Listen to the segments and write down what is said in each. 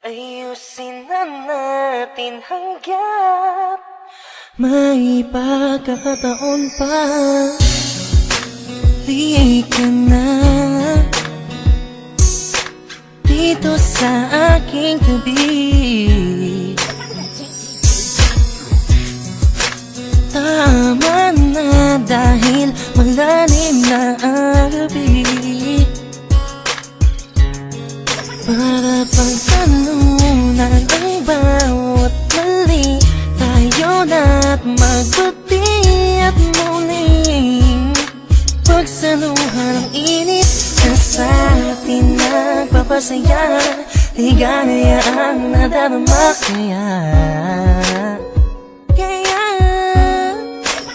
Ayusin na natin hanggat may pagkakataon pa. Di ka na dito sa aking tabi. Tama na dahil malalim na ang gabi. Para pagtalunan ang bawat mali, tayo na't magbuti at muling pagsaluhan ang init na sa atin nagpapasaya. Ligaya ang nadarama kaya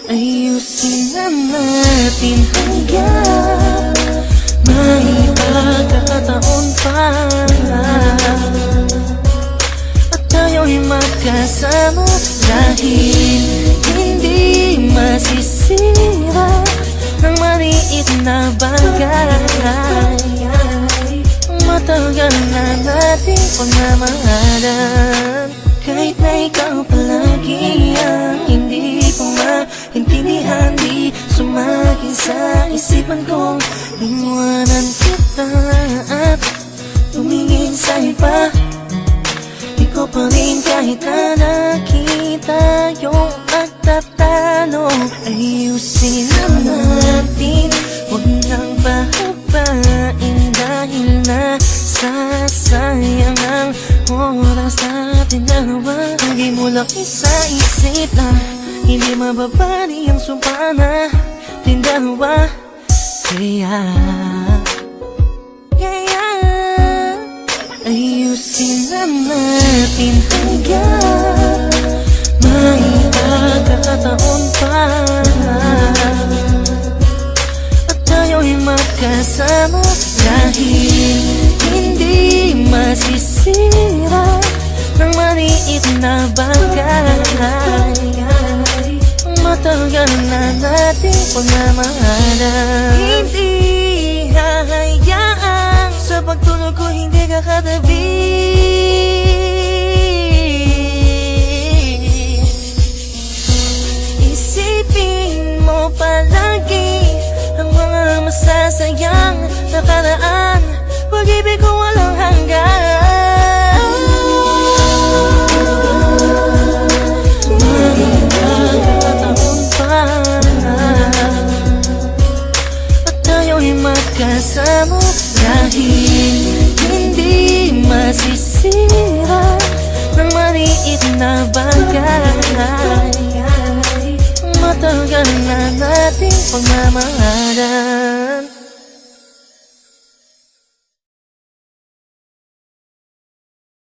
ayusin na natin hanggang may pagkakataon pa. At tayo'y magkasama dahil hindi masisira ng maliit na bagay. Matagal na nating pagmamahalan, kahit na ikaw palagi ang hindi ko maintindihan. Di sumakin sa isipan kong iwanan kita at tumingin sa iba. Ikaw pa rin kahit na nakita yung pagtatalo. Ayusin na natin, huwag nang pahabain dahil nasasayang ang oras natin dalawa. Lagi mo lang isa-isip na hindi mababali ang sumpa natin dalawa. Kaya ayusin na natin hanggang may pagkakataon pa. At tayo'y magkasama dahil hindi masisira ng maliit na bagay. Matagal na nating pagmamahalan, hindi hahayaan sa pagtulog ko hindi ka katabi. Isipin mo palagi ang mga masasayang nakaraan, pag-ibig ko walang hanggan. Magkasama dahil hindi masisira ng maliit na bagay. Matagal na nating pagmamahalan.